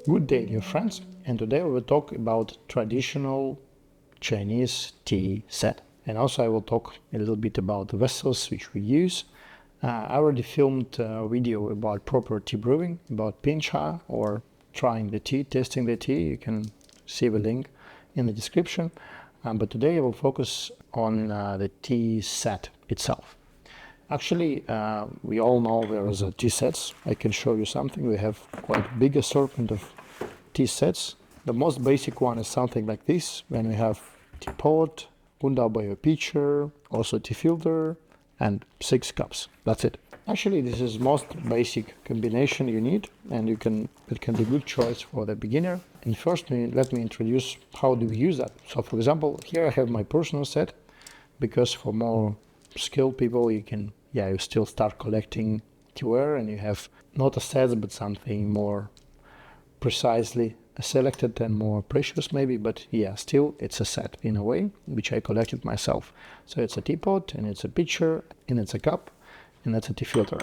Good day, dear friends, and today we will talk about traditional Chinese tea set. And also I will talk a little bit about the vessels which we use. I already filmed a video about proper tea brewing, about pincha or trying the tea, testing the tea. You can see the link in the description. But today I will focus on the tea set itself. Actually, we all know there is a tea sets. I can show you something. We have quite a big assortment of tea sets. The most basic one is something like this, when we have teapot, gundabei pitcher, also tea filter, and 6 cups. That's it. Actually, this is most basic combination you need, and it can be a good choice for the beginner. And first, let me introduce how do we use that. So, for example, here I have my personal set, because for more skilled people, you still start collecting teaware, and you have not a set, but something more precisely selected and more precious maybe, but yeah, still it's a set in a way, which I collected myself. So it's a teapot, and it's a pitcher, and it's a cup, and that's a tea filter.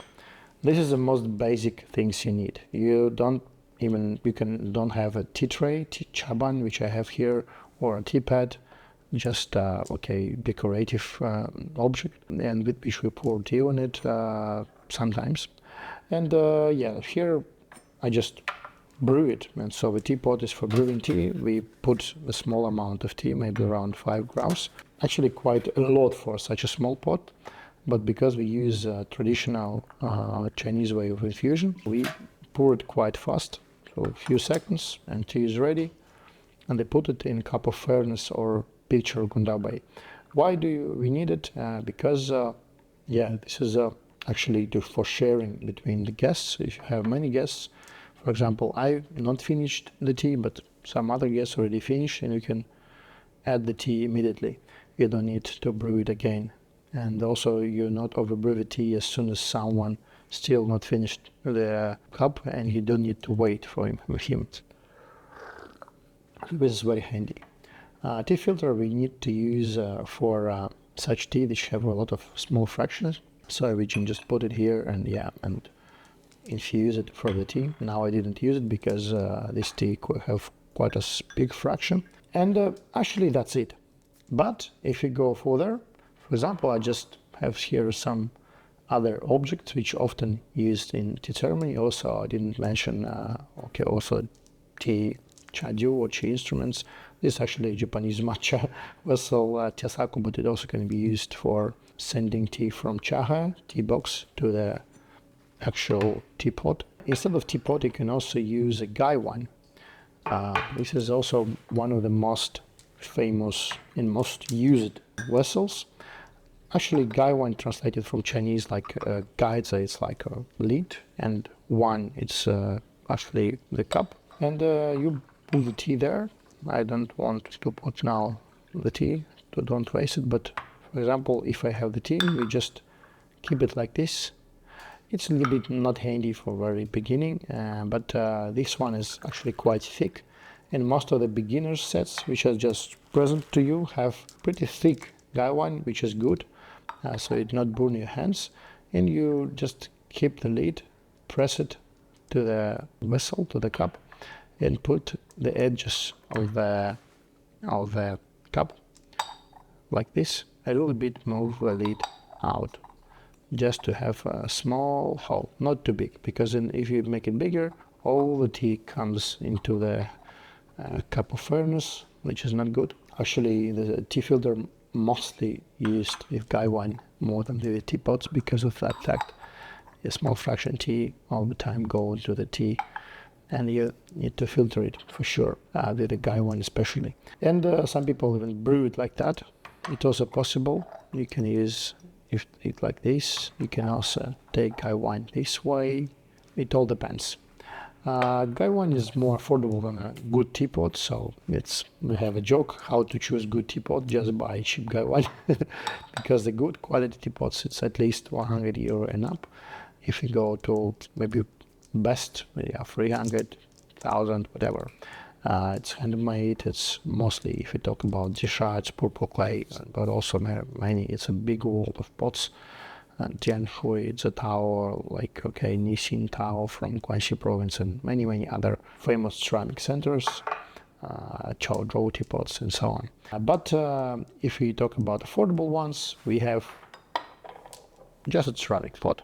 This is the most basic things you need. You don't have a tea tray, tea chaban, which I have here, or a teapot, just decorative object, and with which we pour tea on it sometimes. And here I just brew it. And so the teapot is for brewing tea. We put a small amount of tea, maybe around 5 grams. Actually quite a lot for such a small pot, but because we use a traditional Chinese way of infusion, we pour it quite fast, so a few seconds, and tea is ready. And they put it in a cup of furnace or pitcher or gundabei. Why do we need it? Because this is actually for sharing between the guests. If you have many guests, for example, I not finished the tea, but some other guests already finished, and you can add the tea immediately. You don't need to brew it again. And also you not overbrew the tea as soon as someone still not finished the cup, and you don't need to wait for him. This is very handy. Tea filter we need to use for such tea which have a lot of small fractions. So we can just put it here and infuse it for the tea. Now I didn't use it because this tea could have quite a big fraction. And actually that's it. But if you go further, for example, I just have here some other objects which often used in tea ceremony. Also, I didn't mention also tea chaju or tea instruments. This is actually a Japanese matcha vessel, tesaku, but it also can be used for sending tea from chaha, tea box, to the actual teapot. Instead of teapot, you can also use a haiwain. This is also one of the most famous and most used vessels. Actually, haiwain translated from Chinese like gaizai, it's like a lid, and wan, it's actually the cup. And you put the tea there. I don't want to put now the tea, so don't waste it, but for example, if I have the tea, we just keep it like this. It's a little bit not handy for very beginning, but this one is actually quite thick, and most of the beginner sets which are just present to you have pretty thick haiwain, which is good, so it not burn your hands. And you just keep the lid, press it to the vessel, to the cup, and put the edges of the cup like this. A little bit move the lid out, just to have a small hole, not too big, because if you make it bigger, all the tea comes into the cup of furnace, which is not good. Actually, the tea filter mostly used with haiwain more than the teapots because of that fact. A small fraction tea all the time go into the tea, and you need to filter it for sure, with the haiwain especially. And some people even brew it like that. It's also possible. You can use it like this. You can also take haiwain this way. It all depends. Haiwain is more affordable than a good teapot, so we have a joke how to choose good teapot. Just buy cheap haiwain, because the good quality teapots, it's at least 100 euro and up. If you go to maybe best, 300,000, whatever. It's handmade. It's mostly, if you talk about Jisha, it's purple clay, but also many. It's a big world of pots. Tianhui, Zhetao, like, okay, Nishin Tao from Guangxi province, and many, many other famous ceramic centers, Chaozhou teapots, and so on. But if we talk about affordable ones, we have just a ceramic pot.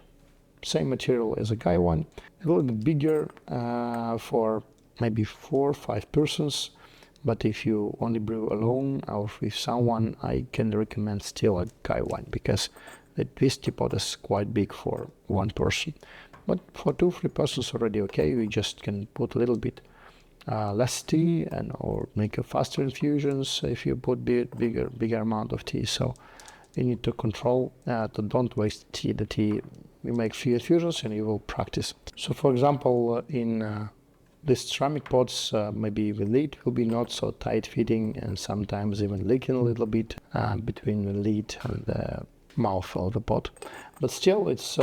Same material as a haiwain, a little bit bigger for maybe 4 or 5 persons. But if you only brew alone or with someone, I can recommend still a haiwain, because this teapot is quite big for one person. But for 2-3 persons already okay. We just can put a little bit less tea or make a faster infusions if you put bigger amount of tea. So you need to control to don't waste tea. The tea, you make few infusions and you will practice. So for example, in these ceramic pots, maybe the lid will be not so tight fitting and sometimes even leaking a little bit between the lid and the mouth of the pot. But still, it's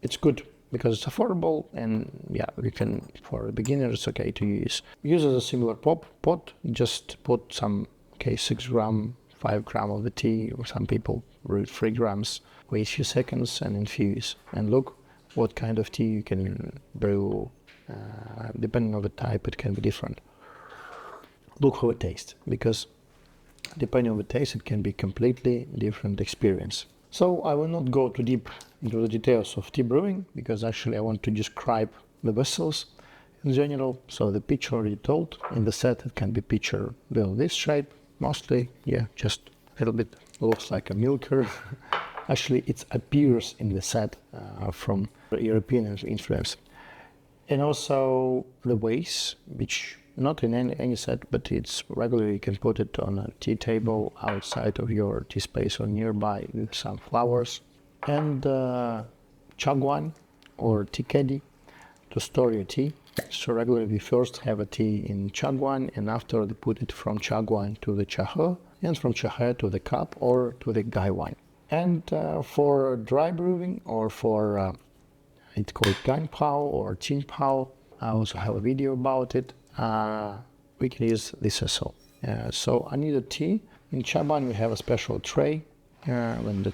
it's good because it's affordable, and we can, for the beginners, okay to use. Use as a similar pot, just put some 6 gram, 5 gram of the tea, or some people brew 3 grams, wait a few seconds and infuse, and look what kind of tea you can brew. Depending on the type, it can be different. Look how it tastes, because depending on the taste, it can be completely different experience. So I will not go too deep into the details of tea brewing, because actually I want to describe the vessels in general. So the picture already told. In the set, it can be pictured with this shape, mostly, just a little bit looks like a milker. Actually, it appears in the set from European influence. And also the vase, which not in any set, but it's regularly, you can put it on a tea table outside of your tea space or nearby with some flowers. And chagwan or tea caddy to store your tea. So regularly we first have a tea in chagwan, and after they put it from chagwan to the chahe, and from chahe to the cup or to the haiwain. And for dry brewing, or for it's called ganpao or qingpao, I also have a video about it. We can use this vessel. So I need a tea. In chagwan we have a special tray. When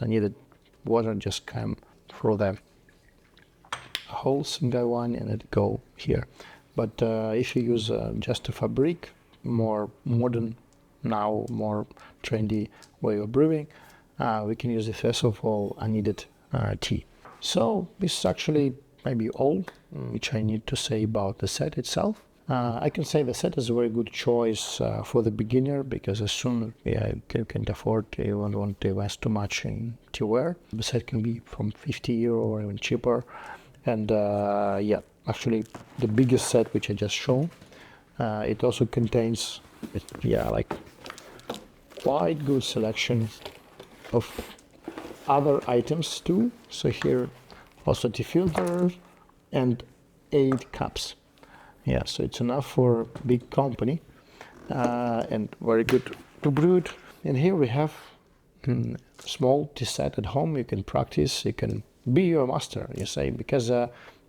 I needed water, just come through the holes in haiwain and it go here. But if you use just a fabric, more modern now, more trendy way of brewing, we can use this vessel for unneeded tea. So this is actually maybe all which I need to say about the set itself. I can say the set is a very good choice for the beginner, because as soon as you can afford, you don't want to invest too much in teaware. The set can be from 50 euro or even cheaper. And actually the biggest set which I just shown, it also contains like quite good selection of other items too. So here also tea filter and 8 cups. So it's enough for big company and very good to brew it. And here we have small tea set at home. You can practice, you can be your master, you say, because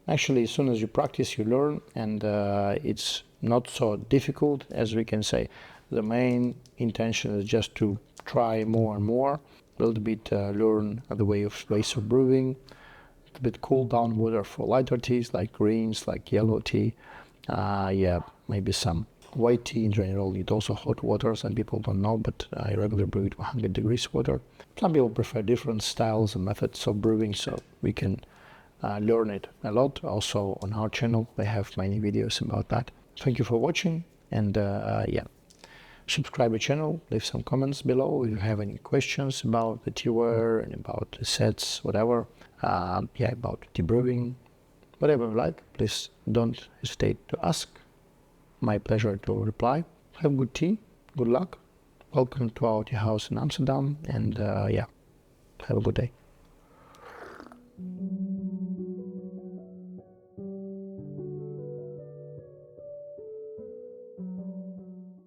actually as soon as you practice you learn, and it's not so difficult as we can say. The main intention is just to try more and more, a little bit learn the ways of brewing, a bit cool down water for lighter teas like greens, like yellow tea, maybe some white tea in general need also hot water. Some people don't know, but I regularly brew it 100 degrees water. Some people prefer different styles and methods of brewing, so we can learn it a lot. Also on our channel we have many videos about that. Thank you for watching, and subscribe the channel, leave some comments below if you have any questions about the teaware and about the sets, whatever, about tea brewing, whatever you like, please don't hesitate to ask. My pleasure to reply. Have good tea, good luck, welcome to our tea house in Amsterdam, and have a good day.